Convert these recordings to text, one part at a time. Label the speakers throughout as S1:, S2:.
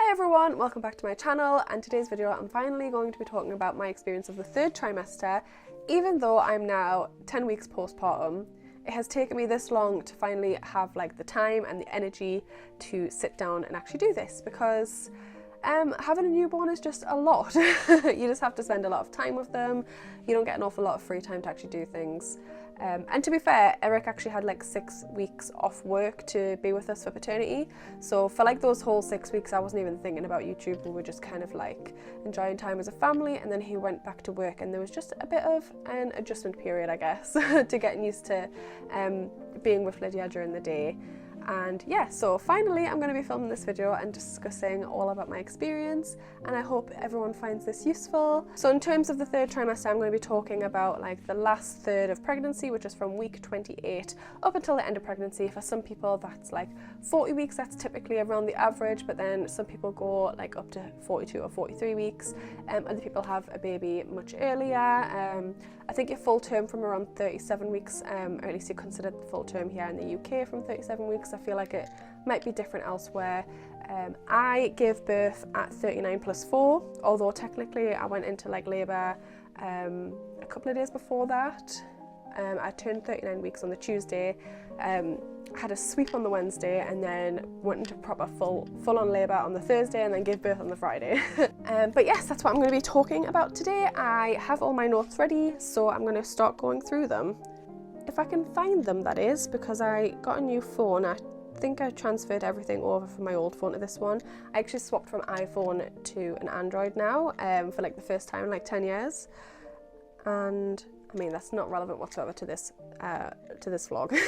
S1: Hey everyone, welcome back to my channel, and today's video I'm finally going to be talking about my experience of the third trimester. Even though I'm now 10 weeks postpartum, it has taken me this long to finally have like the time and the energy to sit down and actually do this, because having a newborn is just a lot. You just have to spend a lot of time with them. You don't get an awful lot of free time to actually do things. And to be fair, Eric actually had like 6 weeks off work to be with us for paternity. So for like those whole 6 weeks, I wasn't even thinking about YouTube. We were just kind of like enjoying time as a family. And then he went back to work, and there was just a bit of an adjustment period, I guess, to getting used to being with Lydia during the day. And yeah, so finally I'm going to be filming this video and discussing all about my experience, and I hope everyone finds this useful. So in terms of the third trimester, I'm going to be talking about like the last third of pregnancy, which is from week 28 up until the end of pregnancy. For some people that's like 40 weeks, that's typically around the average, but then some people go like up to 42 or 43 weeks. Other people have a baby much earlier. I think your full term from around 37 weeks, or at least you consider full term here in the UK from 37 weeks. I feel like it might be different elsewhere. I gave birth at 39 plus 4, although technically I went into like labour a couple of days before that. I turned 39 weeks on the Tuesday, had a sweep on the Wednesday, and then went into proper full-on labour on the Thursday, and then gave birth on the Friday. But yes, that's what I'm going to be talking about today. I have all my notes ready, so I'm going to start going through them. If I can find them, that is, because I got a new phone. I think I transferred everything over from my old phone to this one. I actually swapped from iPhone to an Android now, for like the first time in like 10 years. And I mean, that's not relevant whatsoever to this vlog.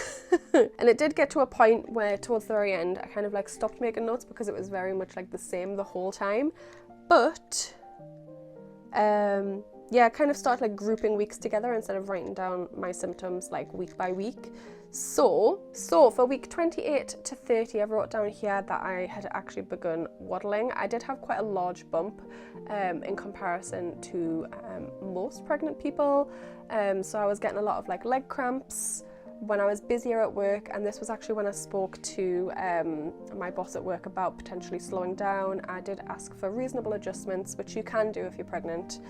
S1: And it did get to a point where towards the very end, I kind of like stopped making notes because it was very much like the same the whole time. But yeah, I kind of started like grouping weeks together instead of writing down my symptoms like week by week. So for week 28 to 30, I wrote down here that I had actually begun waddling. I did have quite a large bump in comparison to most pregnant people. So I was getting a lot of like leg cramps when I was busier at work, and this was actually when I spoke to my boss at work about potentially slowing down. I did ask for reasonable adjustments, which you can do if you're pregnant,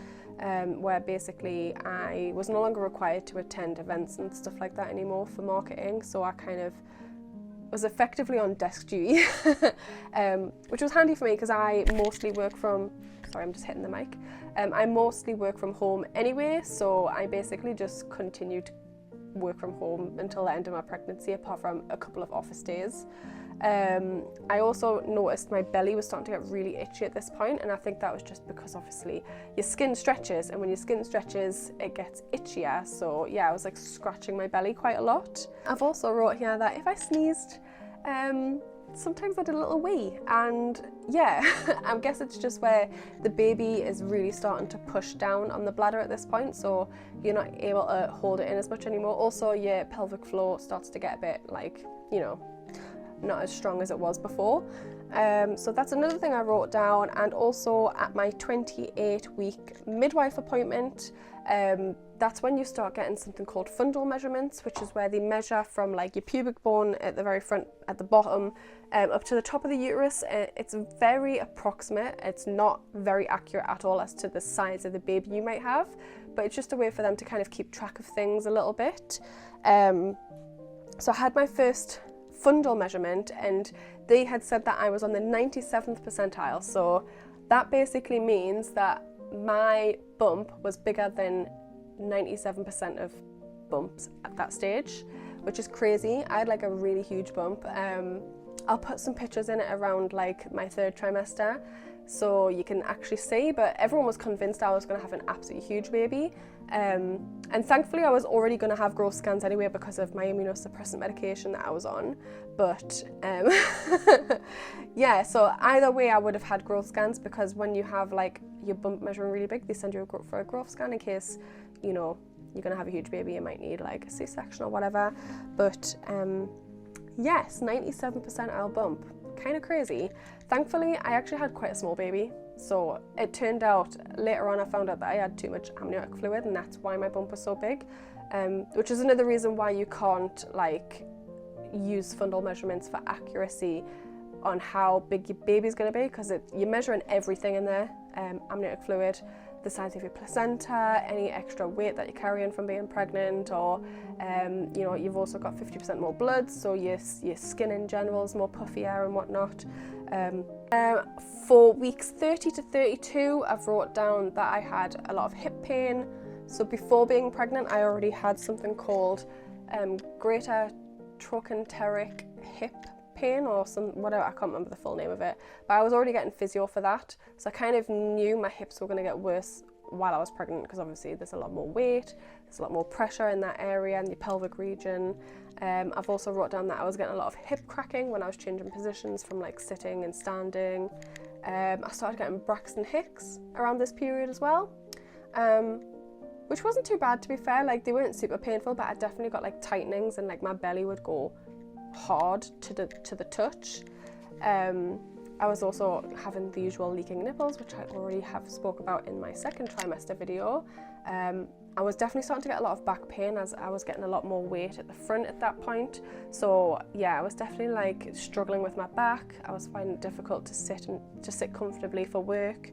S1: where basically I was no longer required to attend events and stuff like that anymore for marketing, so I kind of was effectively on desk duty, which was handy for me because I mostly work from, sorry, I'm just hitting the mic, I mostly work from home anyway, so I basically just continued to work from home until the end of my pregnancy, apart from a couple of office days. I also noticed my belly was starting to get really itchy at this point, and I think that was just because obviously your skin stretches, and when your skin stretches it gets itchier. So yeah, I was like scratching my belly quite a lot. I've also wrote here that if I sneezed, sometimes I did a little wee, and yeah, I guess it's just where the baby is really starting to push down on the bladder at this point, so you're not able to hold it in as much anymore. Also your pelvic floor starts to get a bit like, you know, not as strong as it was before. So that's another thing I wrote down. And also at my 28-week midwife appointment, that's when you start getting something called fundal measurements, which is where they measure from like your pubic bone at the very front, at the bottom, up to the top of the uterus. It's very approximate. It's not very accurate at all as to the size of the baby you might have, but it's just a way for them to kind of keep track of things a little bit. So I had my first fundal measurement, and they had said that I was on the 97th percentile. So that basically means that my bump was bigger than 97% of bumps at that stage, which is crazy. I had like a really huge bump. I'll put some pictures in it around like my third trimester so you can actually see, but everyone was convinced I was going to have an absolutely huge baby. And thankfully I was already going to have growth scans anyway because of my immunosuppressant medication that I was on. But yeah, so either way I would have had growth scans, because when you have like your bump measuring really big, they send you for a growth scan in case, you know, you're going to have a huge baby, you might need like a C-section or whatever. But yes, 97 percentile bump, kind of crazy. Thankfully I actually had quite a small baby, so it turned out later on I found out that I had too much amniotic fluid, and that's why my bump was so big, which is another reason why you can't like use fundal measurements for accuracy on how big your baby's going to be, because you're measuring everything in there, amniotic fluid, the size of your placenta, any extra weight that you're carrying from being pregnant, or you know, you've also got 50% more blood, so your skin in general is more puffier and whatnot. For weeks 30 to 32, I've wrote down that I had a lot of hip pain. So before being pregnant, I already had something called greater trochanteric hip pain, or whatever, I can't remember the full name of it, but I was already getting physio for that, so I kind of knew my hips were going to get worse while I was pregnant, because obviously there's a lot more weight, there's a lot more pressure in that area, in the pelvic region. I've also wrote down that I was getting a lot of hip cracking when I was changing positions from like sitting and standing. I started getting Braxton Hicks around this period as well, which wasn't too bad, to be fair. Like, they weren't super painful, but I definitely got like tightenings, and like my belly would go hard to the touch. I was also having the usual leaking nipples, which I already have spoke about in my second trimester video. I was definitely starting to get a lot of back pain, as I was getting a lot more weight at the front at that point. So yeah, I was definitely like struggling with my back. I was finding it difficult to sit comfortably for work.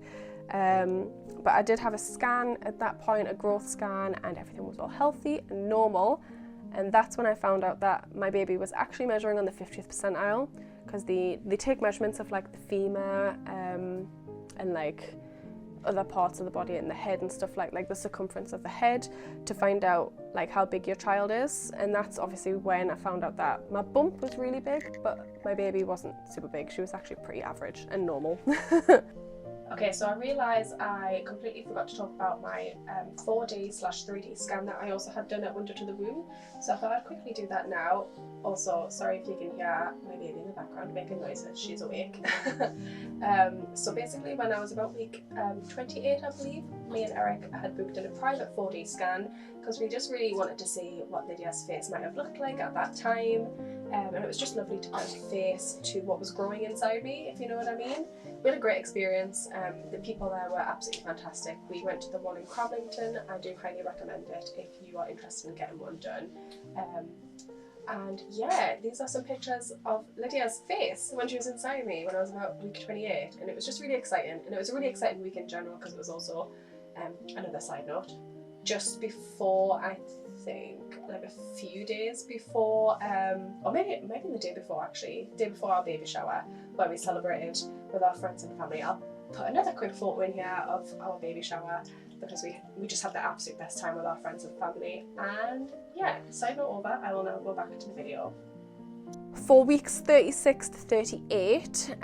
S1: But I did have a scan at that point, a growth scan, and everything was all healthy and normal. And that's when I found out that my baby was actually measuring on the 50th percentile, because they take measurements of like the femur and like other parts of the body and the head and stuff, like the circumference of the head, to find out like how big your child is. And that's obviously when I found out that my bump was really big, but my baby wasn't super big. She was actually pretty average and normal. Okay, so I realised I completely forgot to talk about my 4D/3D scan that I also had done at Window to the Womb. So I thought I'd quickly do that now. Also, sorry if you can hear my baby in the background making noises, she's awake. So basically, when I was about week 28, I believe, me and Eric had booked in a private 4D scan, because we just really wanted to see what Lydia's face might have looked like at that time. And it was just lovely to put a face to what was growing inside me, if you know what I mean. We had a great experience. The people there were absolutely fantastic. We went to the one in Crablington. I do highly recommend it if you are interested in getting one done. And yeah, these are some pictures of Lydia's face when she was inside me when I was about week 28, and it was just really exciting. And it was a really exciting week in general, because it was also, another side note, just before, I think, like a few days before, or maybe the day before, actually, the day before our baby shower, where we celebrated with our friends and family. I'll put another quick photo in here of our baby shower, because we just had the absolute best time with our friends and family. And yeah, side note over, I will now go back into the video. For weeks 36 to 38,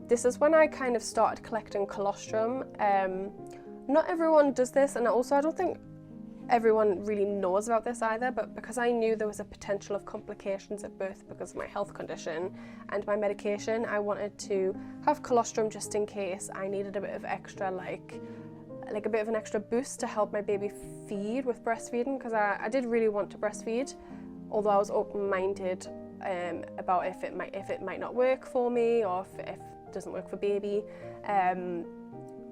S1: this is when I kind of started collecting colostrum. Not everyone does this, and also I don't think everyone really knows about this either, but because I knew there was a potential of complications at birth because of my health condition and my medication, I wanted to have colostrum just in case I needed a bit of extra, like a bit of an extra boost to help my baby feed with breastfeeding, because I did really want to breastfeed, although I was open-minded about if it might not work for me, or if it doesn't work for baby.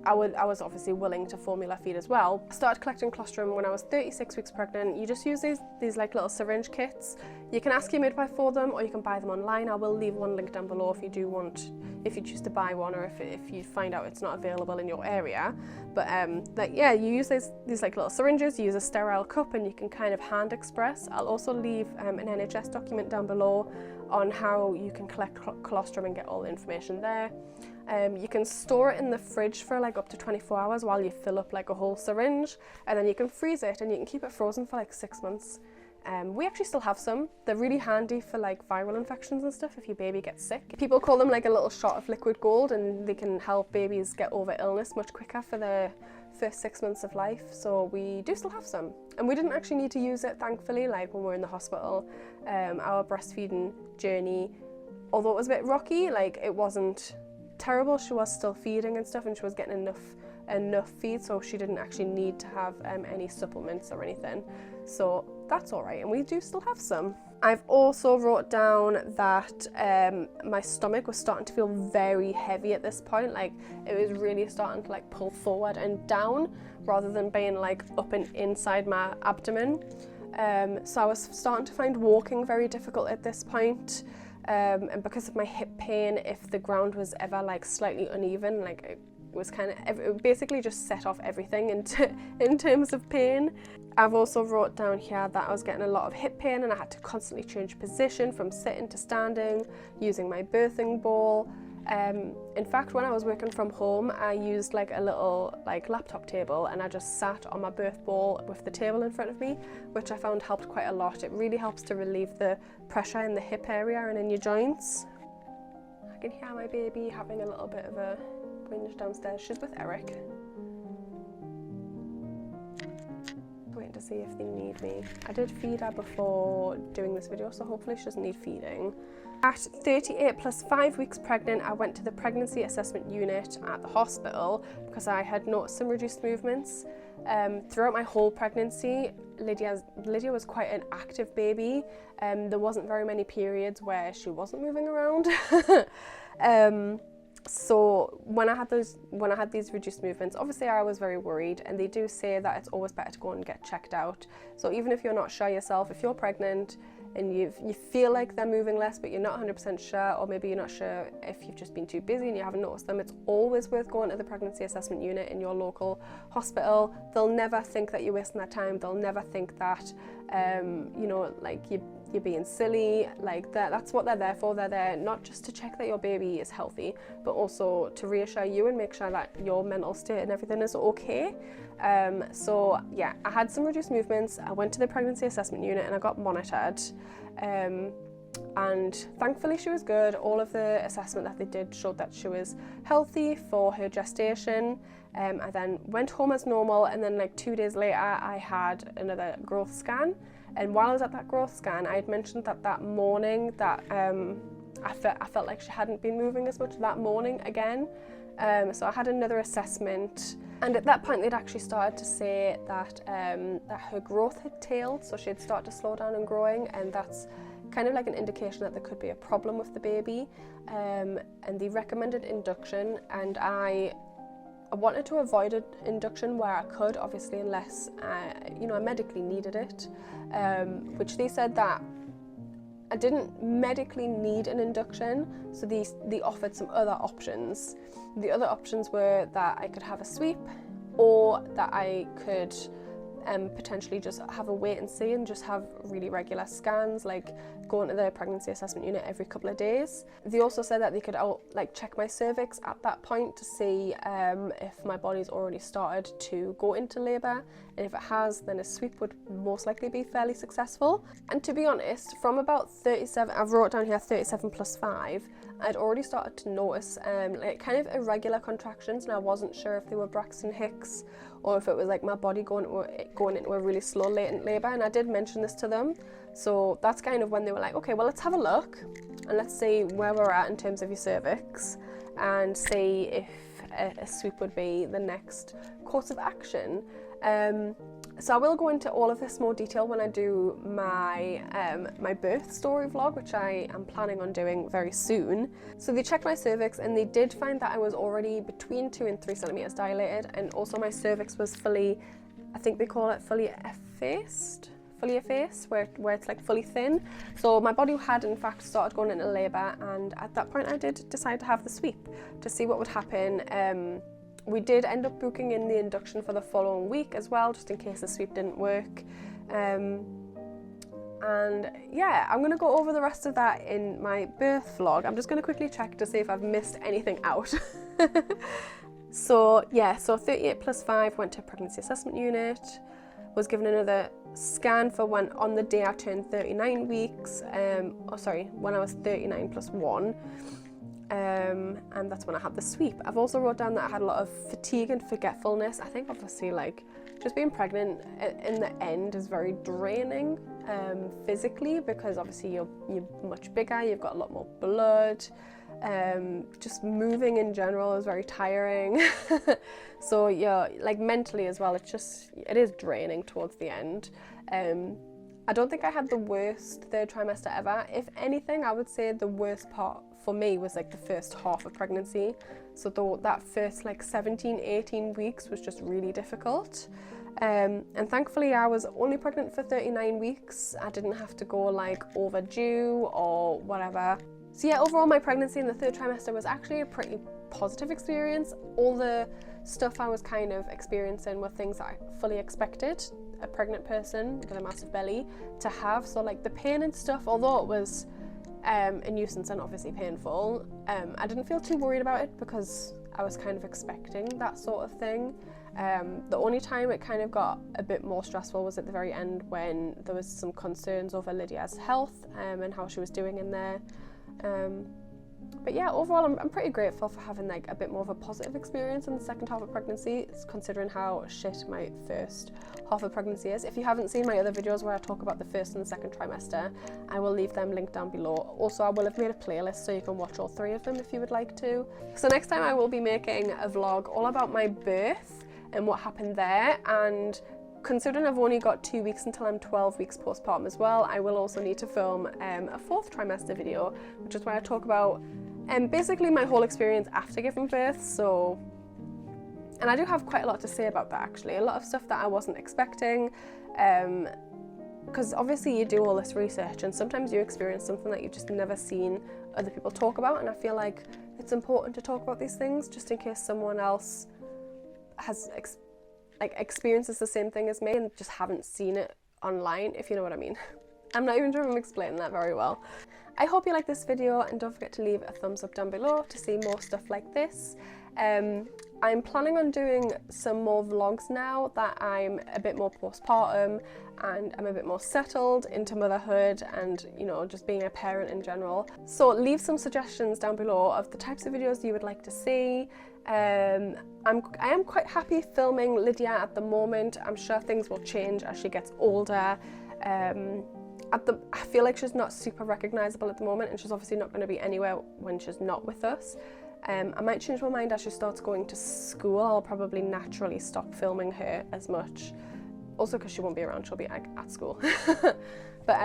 S1: I was obviously willing to formula feed as well. I started collecting colostrum when I was 36 weeks pregnant. You just use these like little syringe kits. You can ask your midwife for them, or you can buy them online. I will leave one link down below if you choose to buy one, or if you find out it's not available in your area. But like, yeah, you use these like little syringes, you use a sterile cup, and you can kind of hand express. I'll also leave an NHS document down below on how you can collect colostrum and get all the information there. You can store it in the fridge for like up to 24 hours while you fill up like a whole syringe, and then you can freeze it and you can keep it frozen for like 6 months. We actually still have some. They're really handy for like viral infections and stuff if your baby gets sick. People call them like a little shot of liquid gold, and they can help babies get over illness much quicker for their first 6 months of life. So we do still have some, and we didn't actually need to use it, thankfully, like when we were in the hospital. Our breastfeeding journey, although it was a bit rocky, like it wasn't terrible. She was still feeding and stuff, and she was getting enough feed, so she didn't actually need to have any supplements or anything. So that's all right, and we do still have some. I've also wrote down that my stomach was starting to feel very heavy at this point. Like it was really starting to like pull forward and down rather than being like up and inside my abdomen. So I was starting to find walking very difficult at this point. and because of my hip pain, if the ground was ever like slightly uneven, like it was kind of, it basically just set off everything in terms of pain. I've also wrote down here that I was getting a lot of hip pain and I had to constantly change position from sitting to standing, using my birthing ball. In fact, when I was working from home, I used like a little like laptop table and I just sat on my birth ball with the table in front of me, which I found helped quite a lot. It really helps to relieve the pressure in the hip area and in your joints. I can hear my baby having a little bit of a whinge downstairs. She's with Eric. Waiting to see if they need me. I did feed her before doing this video, so hopefully she doesn't need feeding. At 38 plus 5 weeks pregnant, I went to the pregnancy assessment unit at the hospital because I had noticed some reduced movements. Throughout my whole pregnancy, Lydia was quite an active baby. There wasn't very many periods where she wasn't moving around. So when I had these reduced movements, obviously I was very worried, and they do say that it's always better to go and get checked out. So even if you're not sure yourself, if you're pregnant and you feel like they're moving less but you're not 100% sure, or maybe you're not sure if you've just been too busy and you haven't noticed them, it's always worth going to the pregnancy assessment unit in your local hospital. They'll never think that you're wasting their time. They'll never think that you know, like you're being silly. Like that's what they're there for. They're there not just to check that your baby is healthy, but also to reassure you and make sure that your mental state and everything is okay. So yeah, I had some reduced movements. I went to the pregnancy assessment unit and I got monitored. And thankfully she was good. All of the assessment that they did showed that she was healthy for her gestation. I then went home as normal, and then like 2 days later I had another growth scan. And while I was at that growth scan, I had mentioned that morning that I felt like she hadn't been moving as much that morning again. So I had another assessment, and at that point they'd actually started to say that her growth had tailed, so she'd started to slow down in growing, and that's kind of like an indication that there could be a problem with the baby. And they recommended induction, and I wanted to avoid induction where I could, obviously, unless you know, I medically needed it, which they said that I didn't medically need an induction, so they offered some other options. The other options were that I could have a sweep, or that I could potentially just have a wait and see and just have really regular scans, like going to the pregnancy assessment unit every couple of days. They also said that they could like check my cervix at that point to see if my body's already started to go into labour, and if it has, then a sweep would most likely be fairly successful. And to be honest, from about 37, I've wrote down here 37 plus 5, I'd already started to notice like kind of irregular contractions, and I wasn't sure if they were Braxton Hicks or if it was like my body going into a really slow latent labour. And I did mention this to them, so that's kind of when they were like, okay, well, let's have a look and let's see where we're at in terms of your cervix and see if a sweep would be the next course of action. So I will go into all of this more detail when I do my my birth story vlog, which I am planning on doing very soon. So they checked my cervix and they did find that I was already between 2 and 3 centimeters dilated, and also my cervix was fully, I think they call it fully effaced, where it's like fully thin. So my body had in fact started going into labour, and at that point I did decide to have the sweep to see what would happen. We did end up booking in the induction for the following week as well, just in case the sweep didn't work. And yeah, I'm going to go over the rest of that in my birth vlog. I'm just going to quickly check to see if I've missed anything out. So yeah, so 38 plus 5 went to pregnancy assessment unit, was given another scan for when on the day I turned 39 weeks, when I was 39 plus 1. And that's when I had the sweep. I've also wrote down that I had a lot of fatigue and forgetfulness. I think obviously like just being pregnant in the end is very draining physically, because obviously you're much bigger, you've got a lot more blood, just moving in general is very tiring. So yeah, like mentally as well, it is draining towards the end. I don't think I had the worst third trimester ever. If anything, I would say the worst part for me was like the first half of pregnancy. So that first like 17-18 weeks was just really difficult. And thankfully I was only pregnant for 39 weeks. I didn't have to go like overdue or whatever. So yeah, overall my pregnancy in the 3rd trimester was actually a pretty positive experience. All the stuff I was kind of experiencing were things that I fully expected a pregnant person with a massive belly to have. So like the pain and stuff, although it was a nuisance and obviously painful, I didn't feel too worried about it because I was kind of expecting that sort of thing. The only time it kind of got a bit more stressful was at the very end when there was some concerns over Lydia's health and how she was doing in there. But yeah, overall I'm pretty grateful for having like a bit more of a positive experience in the second half of pregnancy, considering how shit my first half of pregnancy is. If you haven't seen my other videos where I talk about the 1st and the 2nd trimester, I will leave them linked down below. Also, I will have made a playlist so you can watch all 3 of them if you would like to. So next time I will be making a vlog all about my birth and what happened there, and considering I've only got 2 weeks until I'm 12 weeks postpartum as well, I will also need to film a 4th trimester video, which is where I talk about basically my whole experience after giving birth. So, and I do have quite a lot to say about that actually, a lot of stuff that I wasn't expecting, because obviously you do all this research and sometimes you experience something that you've just never seen other people talk about, and I feel like it's important to talk about these things just in case someone else has experiences the same thing as me and just haven't seen it online, if you know what I mean. I'm not even sure if I'm explaining that very well. I hope you like this video, and don't forget to leave a thumbs up down below to see more stuff like this. I'm planning on doing some more vlogs now that I'm a bit more postpartum and I'm a bit more settled into motherhood and, you know, just being a parent in general. So leave some suggestions down below of the types of videos you would like to see. I am quite happy filming Lydia at the moment. I'm sure things will change as she gets older. I feel like she's not super recognisable at the moment, and she's obviously not going to be anywhere when she's not with us. I might change my mind as she starts going to school. I'll probably naturally stop filming her as much. Also because she won't be around, she'll be at school. But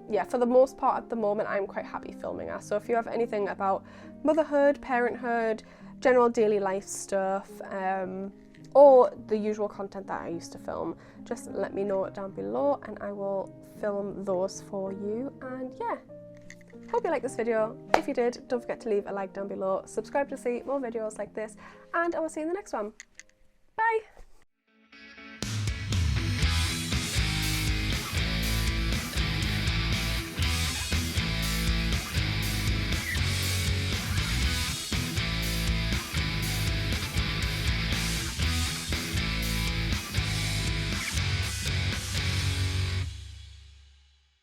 S1: yeah, for the most part at the moment, I'm quite happy filming her. So if you have anything about motherhood, parenthood, general daily life stuff, or the usual content that I used to film, just let me know down below and I will film those for you. And yeah, hope you liked this video. If you did, don't forget to leave a like down below, subscribe to see more videos like this, and I will see you in the next one.